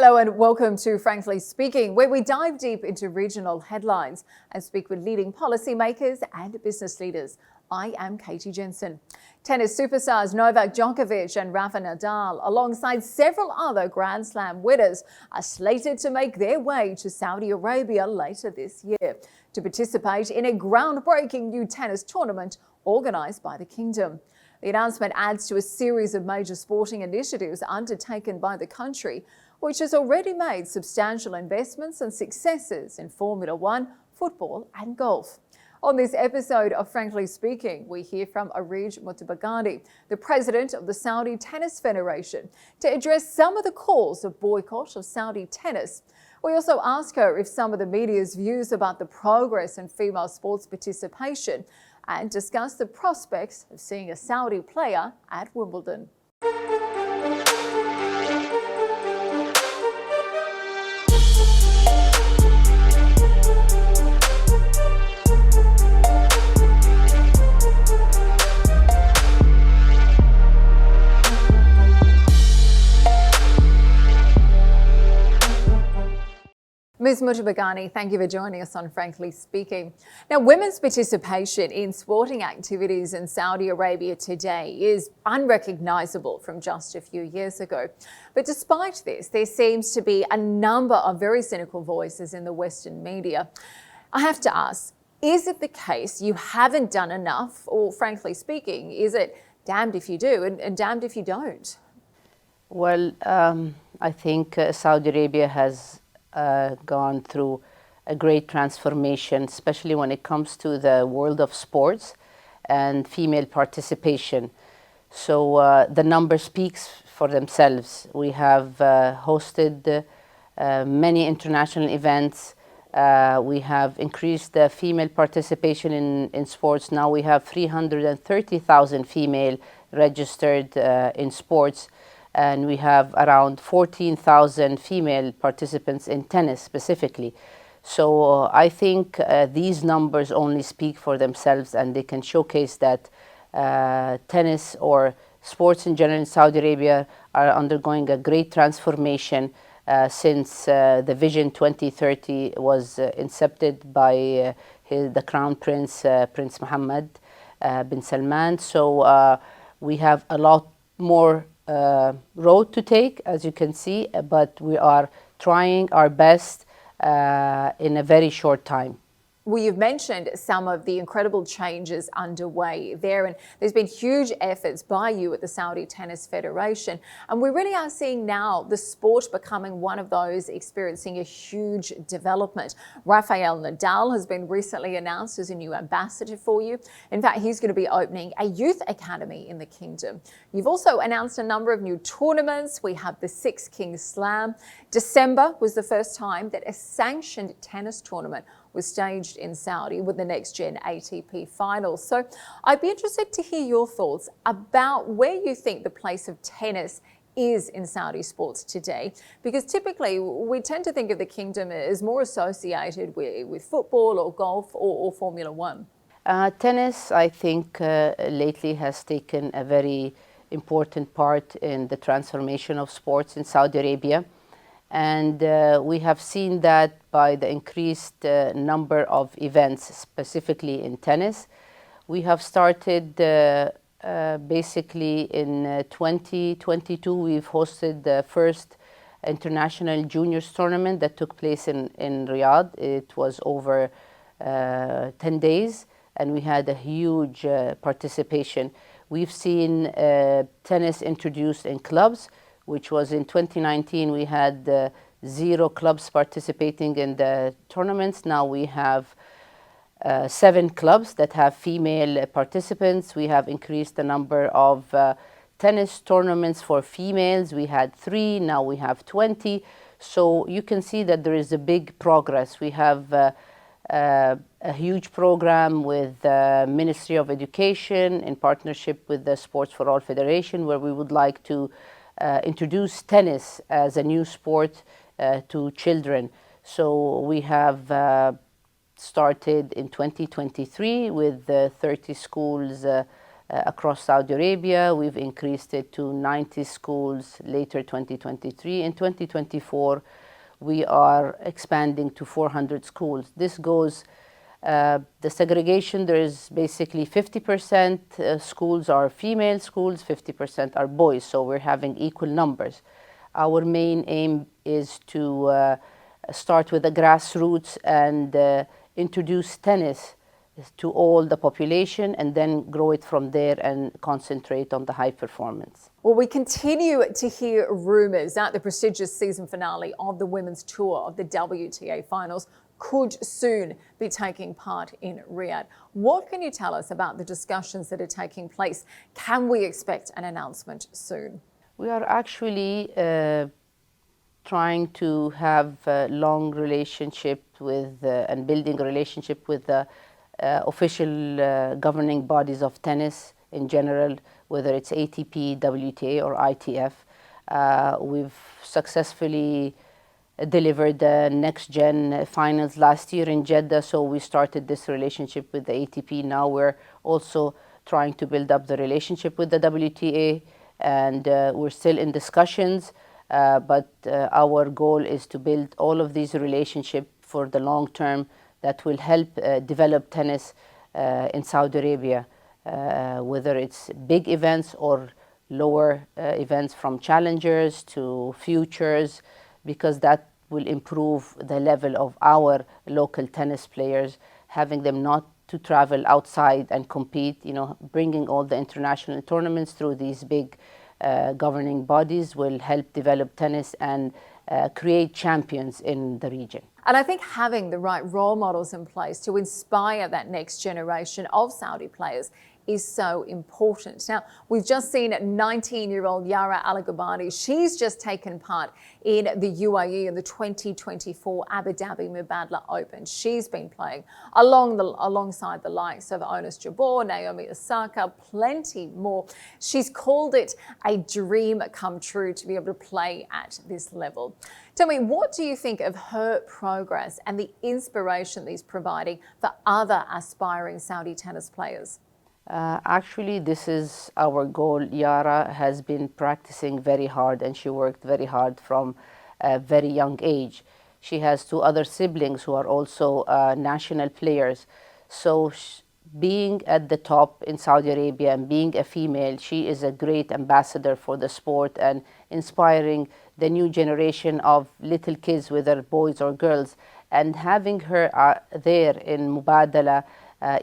Hello and welcome to Frankly Speaking, where we dive deep into regional headlines and speak with leading policymakers and business leaders. I am Katie Jensen. Tennis superstars Novak Djokovic and Rafa Nadal, alongside several other Grand Slam winners, are slated to make their way to Saudi Arabia later this year to participate in a groundbreaking new tennis tournament organised by the Kingdom. The announcement adds to a series of major sporting initiatives undertaken by the country, which has already made substantial investments and successes in Formula One, football and golf. On this episode of Frankly Speaking, we hear from Arij Mutabagani, the president of the Saudi Tennis Federation, to address some of the calls of boycott of Saudi tennis. We also ask her if some of the media's views about the progress in female sports participation and discuss the prospects of seeing a Saudi player at Wimbledon. Ms. Mutabagani, thank you for joining us on Frankly Speaking. Now, women's participation in sporting activities in Saudi Arabia today is unrecognisable from just a few years ago. But despite this, there seems to be a number of very cynical voices in the Western media. I have to ask, is it the case you haven't done enough? Or frankly speaking, is it damned if you do and damned if you don't? Well, I think Saudi Arabia has gone through a great transformation, especially when it comes to the world of sports and female participation. So the number speaks for themselves. We have hosted many international events. We have increased the female participation in sports. Now we have 330,000 female registered in sports. And we have around 14,000 female participants in tennis specifically. So I think these numbers only speak for themselves, and they can showcase that tennis or sports in general in Saudi Arabia are undergoing a great transformation since the Vision 2030 was incepted by the Crown Prince, Prince Mohammed bin Salman. So we have a lot more road to take, as you can see, but we are trying our best in a very short time. Well, you've mentioned some of the incredible changes underway there, and there's been huge efforts by you at the Saudi Tennis Federation. And we really are seeing now the sport becoming one of those experiencing a huge development. Rafael Nadal has been recently announced as a new ambassador for you. In fact, he's going to be opening a youth academy in the Kingdom. You've also announced a number of new tournaments. We have the Six Kings Slam. December was the first time that a sanctioned tennis tournament was staged in Saudi with the Next Gen ATP Finals. So I'd be interested to hear your thoughts about where you think the place of tennis is in Saudi sports today, because typically we tend to think of the Kingdom as more associated with football or golf or Formula One. Tennis, I think, lately has taken a very important part in the transformation of sports in Saudi Arabia. And we have seen that by the increased number of events, specifically in tennis. We have started basically in 2022, we've hosted the first international juniors tournament that took place in Riyadh. It was over 10 days, and we had a huge participation. We've seen tennis introduced in clubs, which was in 2019, we had 0 clubs participating in the tournaments. Now we have 7 clubs that have female participants. We have increased the number of tennis tournaments for females. We had 3, now we have 20. So you can see that there is a big progress. We have a huge program with the Ministry of Education in partnership with the Sports for All Federation, where we would like to introduce tennis as a new sport to children. So we have started in 2023 with 30 schools across Saudi Arabia. We've increased it to 90 schools later 2023. In 2024, we are expanding to 400 schools. This goes, the segregation, there is basically 50% schools are female schools, 50% are boys, so we're having equal numbers. Our main aim is to start with the grassroots and introduce tennis to all the population and then grow it from there and concentrate on the high performance. Well, we continue to hear rumours that the prestigious season finale of the women's tour of the WTA finals could soon be taking part in Riyadh. What can you tell us about the discussions that are taking place? Can we expect an announcement soon? We are actually trying to have a long relationship with and building a relationship with the official governing bodies of tennis in general, whether it's ATP, WTA, or ITF. We've successfully delivered the next-gen finals last year in Jeddah, so we started this relationship with the ATP. Now we're also trying to build up the relationship with the WTA, and we're still in discussions, but our goal is to build all of these relationships for the long term that will help develop tennis in Saudi Arabia, whether it's big events or lower events from challengers to futures, because that will improve the level of our local tennis players, having them not to travel outside and compete, bringing all the international tournaments through these big governing bodies will help develop tennis and create champions in the region. And I think having the right role models in place to inspire that next generation of Saudi players is so important. Now, we've just seen 19-year-old Yara Alhogbani. She's just taken part in the UAE in the 2024 Abu Dhabi Mubadala Open. She's been playing alongside the likes of Onus Jabeur, Naomi Osaka, plenty more. She's called it a dream come true to be able to play at this level. Tell me, what do you think of her progress and the inspiration that she's providing for other aspiring Saudi tennis players? Actually, this is our goal. Yara has been practicing very hard and she worked very hard from a very young age. She has two other siblings who are also national players. So being at the top in Saudi Arabia and being a female, she is a great ambassador for the sport and inspiring the new generation of little kids, whether boys or girls. And having her there in Mubadala,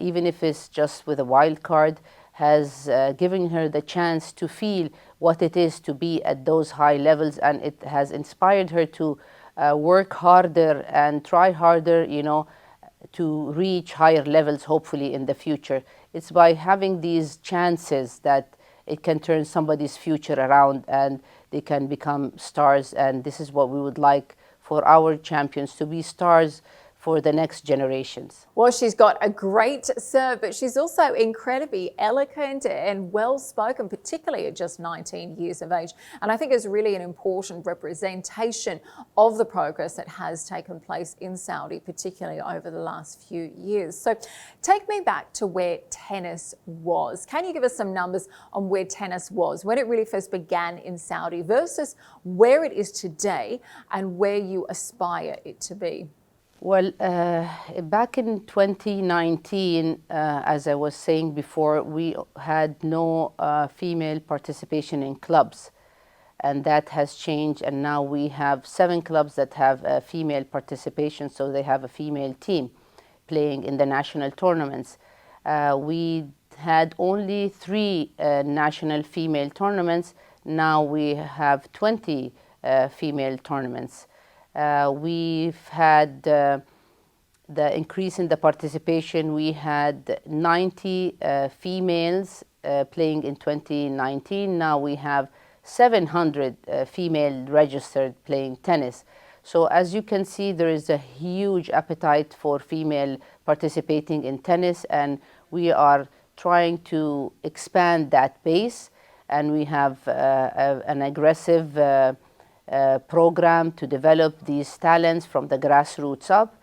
even if it's just with a wild card, has given her the chance to feel what it is to be at those high levels, and it has inspired her to work harder and try harder, to reach higher levels, hopefully in the future. It's by having these chances that it can turn somebody's future around and they can become stars, and this is what we would like for our champions, to be stars for the next generations. Well, she's got a great serve, but she's also incredibly eloquent and well-spoken, particularly at just 19 years of age. And I think it's really an important representation of the progress that has taken place in Saudi, particularly over the last few years. So take me back to where tennis was. Can you give us some numbers on where tennis was when it really first began in Saudi versus where it is today and where you aspire it to be? Well, back in 2019, as I was saying before, we had no female participation in clubs, and that has changed, and now we have 7 clubs that have female participation, so they have a female team playing in the national tournaments. We had only 3 national female tournaments. Now we have 20 female tournaments. We've had the increase in the participation. We had 90 females playing in 2019. Now we have 700 female registered playing tennis. So as you can see, there is a huge appetite for female participating in tennis, and we are trying to expand that base, and we have an aggressive program to develop these talents from the grassroots up,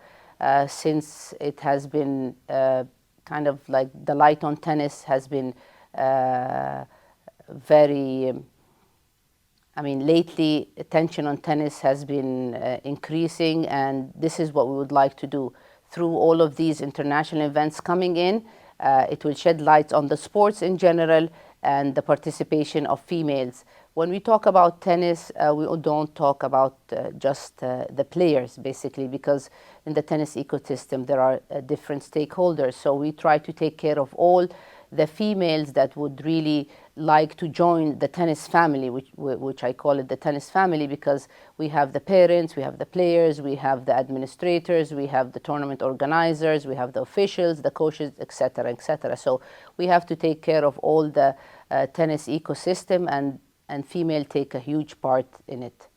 since it has been kind of like the light on tennis has been very I mean, lately, attention on tennis has been increasing, and this is what we would like to do. Through all of these international events coming in, it will shed light on the sports in general and the participation of females. When we talk about tennis, we don't talk about just the players, basically, because in the tennis ecosystem, there are different stakeholders. So we try to take care of all the females that would really like to join the tennis family, which I call it the tennis family, because we have the parents, we have the players, we have the administrators, we have the tournament organizers, we have the officials, the coaches, etc., etc. So we have to take care of all the tennis ecosystem, and female take a huge part in it.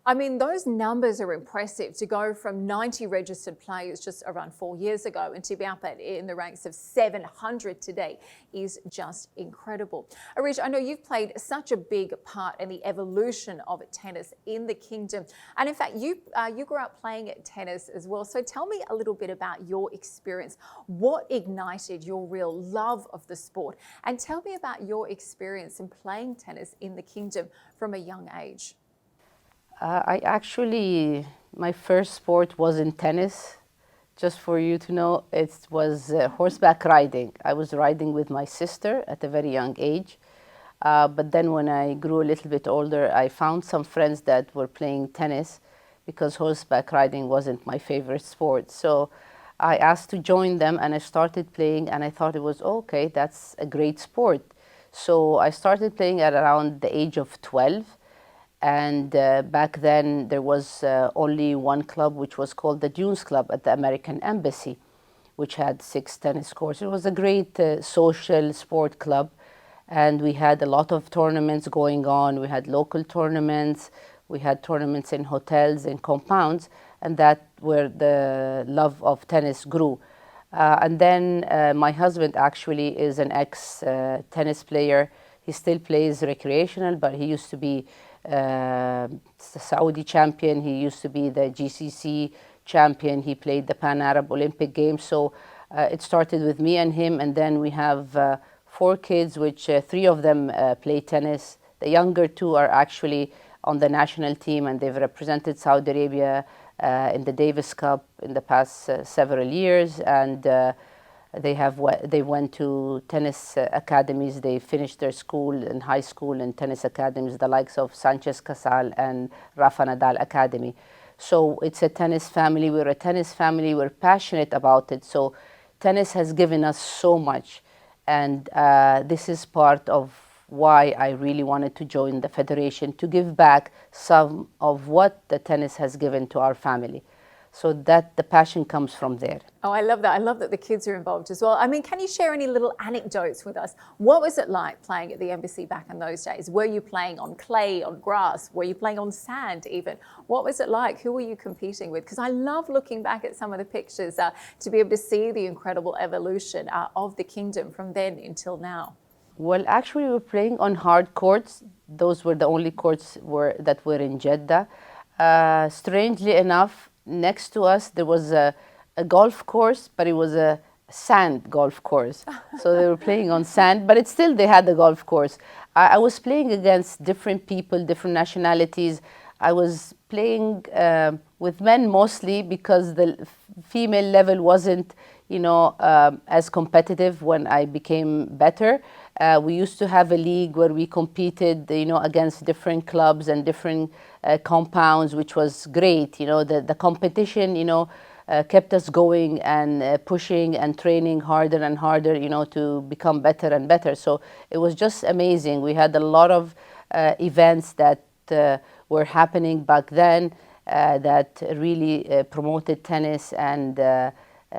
I mean, those numbers are impressive. To go from 90 registered players just around 4 years ago and to be up in the ranks of 700 today is just incredible. Arij, I know you've played such a big part in the evolution of tennis in the kingdom. And in fact, you grew up playing at tennis as well. So tell me a little bit about your experience. What ignited your real love of the sport? And tell me about your experience in playing tennis in the kingdom from a young age. My first sport wasn't tennis. Just for you to know, it was horseback riding. I was riding with my sister at a very young age. But then when I grew a little bit older, I found some friends that were playing tennis because horseback riding wasn't my favorite sport. So I asked to join them and I started playing, and I thought it was okay, that's a great sport. So I started playing at around the age of 12. And back then, there was only one club, which was called the Dunes Club at the American Embassy, which had 6 tennis courts. It was a great social sport club, and we had a lot of tournaments going on. We had local tournaments, we had tournaments in hotels and compounds, and that where the love of tennis grew. And then my husband actually is an ex-tennis player. He still plays recreational, but he used to be the Saudi champion. He used to be the GCC champion. He played the Pan Arab Olympic Games. So it started with me and him, and then we have 4 kids, which 3 of them play tennis. The younger 2 are actually on the national team, and they've represented Saudi Arabia in the Davis Cup in the past several years, and they went to tennis academies. They finished their school and high school in tennis academies, the likes of Sanchez Casal and Rafa Nadal Academy. So it's a tennis family. We're a tennis family. We're passionate about it. So tennis has given us so much. And this is part of why I really wanted to join the federation, to give back some of what the tennis has given to our family. So that the passion comes from there. Oh, I love that. I love that the kids are involved as well. I mean, can you share any little anecdotes with us? What was it like playing at the embassy back in those days? Were you playing on clay, on grass? Were you playing on sand even? What was it like? Who were you competing with? Because I love looking back at some of the pictures to be able to see the incredible evolution of the kingdom from then until now. Well, actually, we were playing on hard courts. Those were the only courts that were in Jeddah. Strangely enough, next to us, there was a golf course, but it was a sand golf course. So they were playing on sand, but they had the golf course. I was playing against different people, different nationalities. I was playing with men mostly because the female level wasn't, as competitive when I became better. We used to have a league where we competed, against different clubs and different compounds, which was great. The competition, kept us going and pushing and training harder and harder, to become better and better. So it was just amazing. We had a lot of events that were happening back then that really promoted tennis and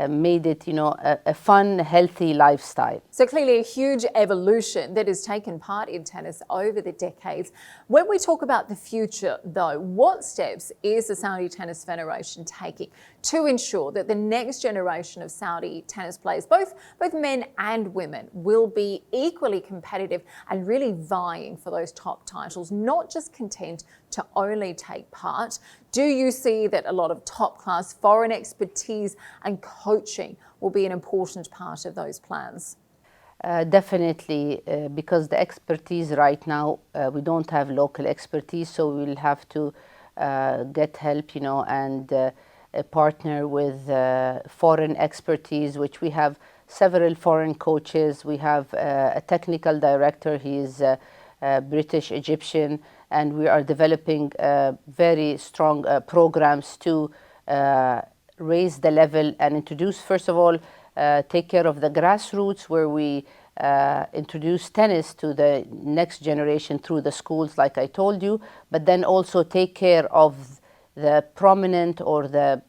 made it, a fun, healthy lifestyle. So clearly a huge evolution that has taken part in tennis over the decades. When we talk about the future, though, what steps is the Saudi Tennis Federation taking to ensure that the next generation of Saudi tennis players, both men and women, will be equally competitive and really vying for those top titles, not just content to only take part? Do you see that a lot of top-class foreign expertise and coaching will be an important part of those plans? Definitely, because the expertise right now, we don't have local expertise, so we'll have to get help, and partner with foreign expertise, which we have several foreign coaches. We have a technical director, he's British Egyptian, and we are developing very strong programs to raise the level and introduce, first of all, take care of the grassroots, where we introduce tennis to the next generation through the schools, like I told you, but then also take care of the prominent or the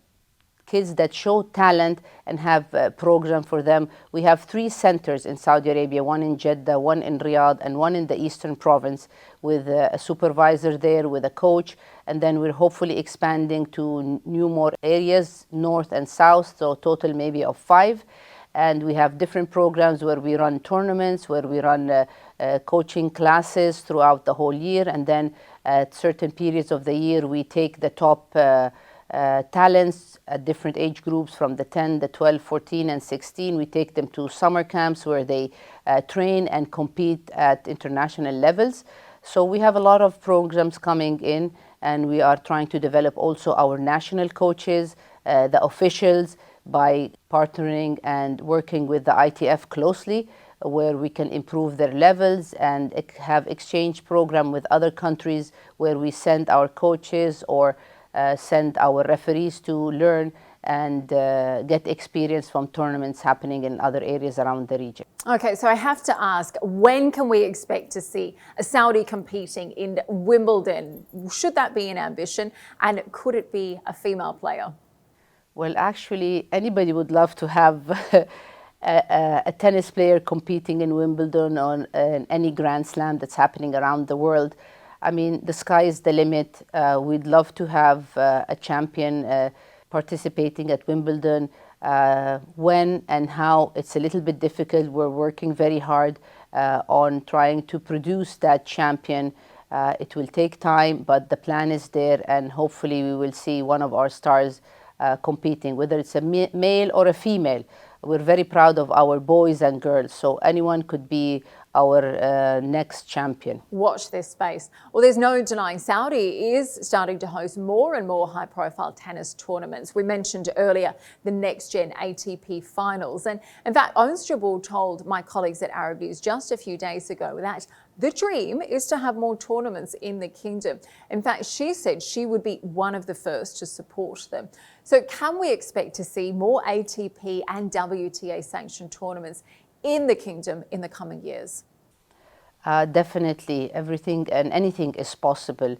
kids that show talent and have a program for them. We have 3 centers in Saudi Arabia, one in Jeddah, one in Riyadh, and one in the Eastern Province, with a supervisor there, with a coach. And then we're hopefully expanding to more areas, north and south, so total maybe of 5. And we have different programs where we run tournaments, where we run coaching classes throughout the whole year. And then at certain periods of the year, we take the top talents at different age groups, from the 10, the 12, 14, and 16. We take them to summer camps where they train and compete at international levels. So we have a lot of programs coming in, and we are trying to develop also our national coaches, the officials, by partnering and working with the ITF closely, where we can improve their levels and have exchange program with other countries, where we send our coaches or send our referees to learn and get experience from tournaments happening in other areas around the region. Okay, so I have to ask, when can we expect to see a Saudi competing in Wimbledon? Should that be an ambition, and could it be a female player? Well, actually, anybody would love to have a tennis player competing in Wimbledon or any Grand Slam that's happening around the world. I mean, the sky is the limit. We'd love to have a champion participating at Wimbledon. When and how, it's a little bit difficult. We're working very hard on trying to produce that champion. It will take time, but the plan is there, and hopefully we will see one of our stars competing, whether it's a male or a female. We're very proud of our boys and girls, so anyone could be our next champion. Watch this space. Well, there's no denying Saudi is starting to host more and more high-profile tennis tournaments. We mentioned earlier the next-gen ATP finals. And in fact, Ons Jabal told my colleagues at Arab News just a few days ago that the dream is to have more tournaments in the kingdom. In fact, she said she would be one of the first to support them. So can we expect to see more ATP and WTA sanctioned tournaments in the kingdom in the coming years? Definitely, everything and anything is possible.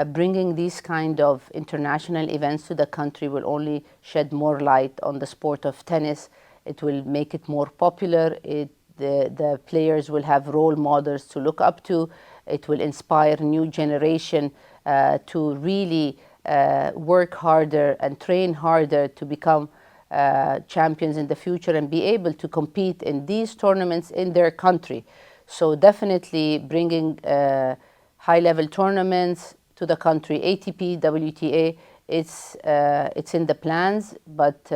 Bringing these kind of international events to the country will only shed more light on the sport of tennis. It will make it more popular. The players will have role models to look up to. It will inspire new generation to really work harder and train harder to become champions in the future and be able to compete in these tournaments in their country. So definitely bringing high-level tournaments to the country, ATP, WTA, it's in the plans, but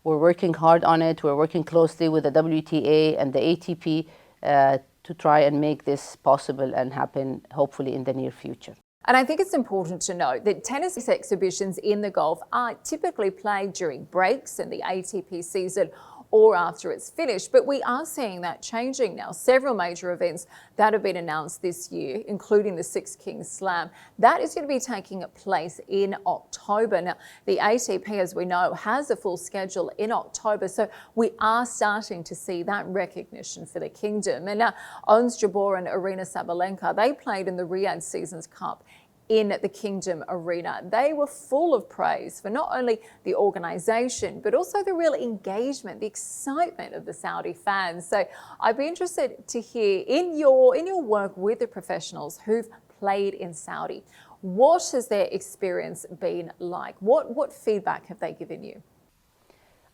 we're working hard on it. We're working closely with the WTA and the ATP to try and make this possible and happen, hopefully, in the near future. And I think it's important to note that tennis exhibitions in the Gulf are typically played during breaks in the ATP season or after it's finished. But we are seeing that changing now. Several major events that have been announced this year, including the Six Kings Slam, that is going to be taking place in October. Now, the ATP, as we know, has a full schedule in October. So we are starting to see that recognition for the kingdom. And now, Ons Jabeur and Aryna Sabalenka, they played in the Riyadh Seasons Cup in the Kingdom Arena. They were full of praise for not only the organisation, but also the real engagement, the excitement of the Saudi fans. So I'd be interested to hear, in your work with the professionals who've played in Saudi, what has their experience been like? What feedback have they given you?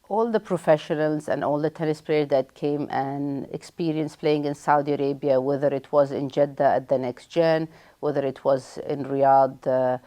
All the professionals and all the tennis players that came and experienced playing in Saudi Arabia, whether it was in Jeddah at the Next Gen, whether it was in Riyadh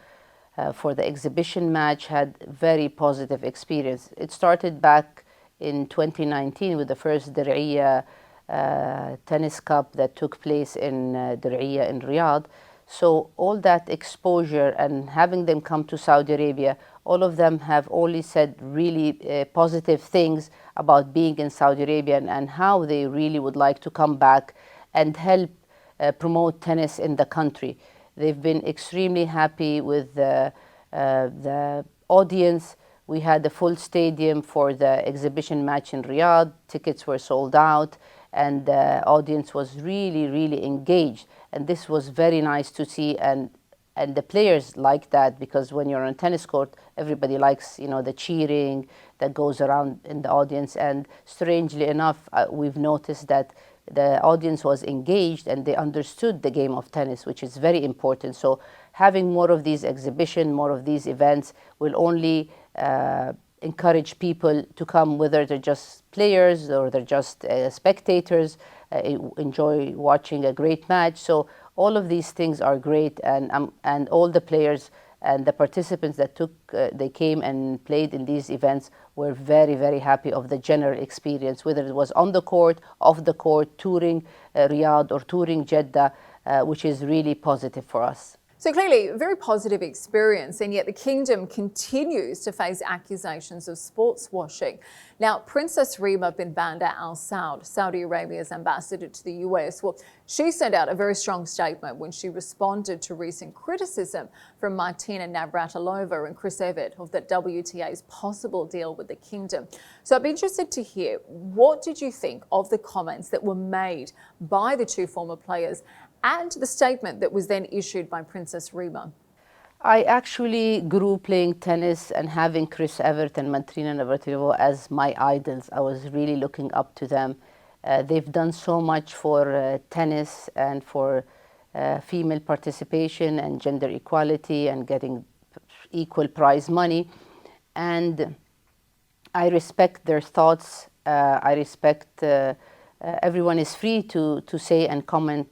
for the exhibition match, had very positive experience. It started back in 2019 with the first Diriyah tennis cup that took place in Diriyah in Riyadh. So all that exposure and having them come to Saudi Arabia, all of them have only said really positive things about being in Saudi Arabia and how they really would like to come back and help promote tennis in the country. They've been extremely happy with the audience. We had a full stadium for the exhibition match in Riyadh. Tickets were sold out, and the audience was really, really engaged. And this was very nice to see, and the players like that, because when you're on a tennis court, everybody likes, you know, the cheering that goes around in the audience. And strangely enough, we've noticed that the audience was engaged and they understood the game of tennis, which is very important. So having more of these exhibitions, more of these events will only encourage people to come, whether they're just players or they're just spectators, enjoy watching a great match. So all of these things are great, and all the players and the participants that they came and played in these events were very, very happy of the general experience, whether it was on the court, off the court, touring Riyadh or touring Jeddah, which is really positive for us. So clearly, a very positive experience, and yet the kingdom continues to face accusations of sports washing. Now, Princess Rima bin Bandar Al Saud, Saudi Arabia's ambassador to the US, well, she sent out a very strong statement when she responded to recent criticism from Martina Navratilova and Chris Evert of the WTA's possible deal with the kingdom. So I'd be interested to hear, what did you think of the comments that were made by the two former players and the statement that was then issued by Princess Rima? I actually grew playing tennis and having Chris Evert and Martina Navratilova as my idols. I was really looking up to them. They've done so much for tennis and for female participation and gender equality and getting equal prize money. And I respect their thoughts. I respect everyone is free to say and comment.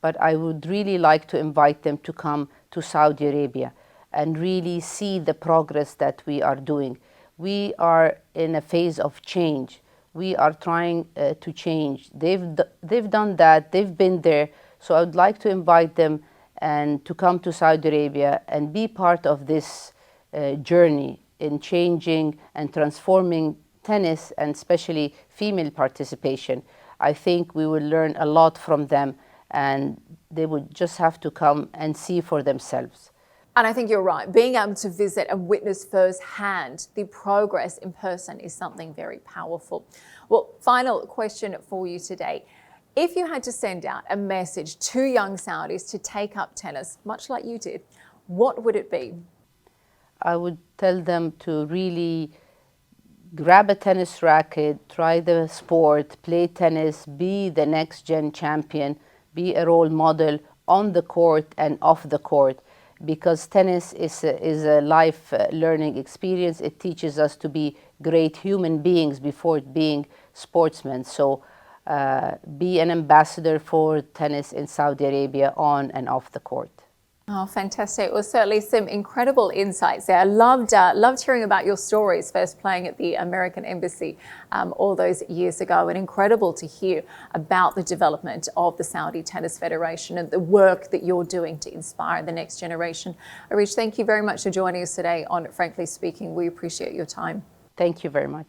But I would really like to invite them to come to Saudi Arabia and really see the progress that we are doing. We are in a phase of change. We are trying to change. They've done that. They've been there. So I would like to invite them and to come to Saudi Arabia and be part of this journey in changing and transforming tennis, and especially female participation. I think we will learn a lot from them, and they would just have to come and see for themselves. And I think you're right. Being able to visit and witness firsthand the progress in person is something very powerful. Well, final question for you today. If you had to send out a message to young Saudis to take up tennis, much like you did, what would it be? I would tell them to really grab a tennis racket, try the sport, play tennis, be the next gen champion, be a role model on the court and off the court, because tennis is a life learning experience. It teaches us to be great human beings before being sportsmen. So be an ambassador for tennis in Saudi Arabia on and off the court. Oh, fantastic. Well, certainly some incredible insights there. I loved hearing about your stories, first playing at the American Embassy all those years ago, and incredible to hear about the development of the Saudi Tennis Federation and the work that you're doing to inspire the next generation. Arij, thank you very much for joining us today on Frankly Speaking. We appreciate your time. Thank you very much.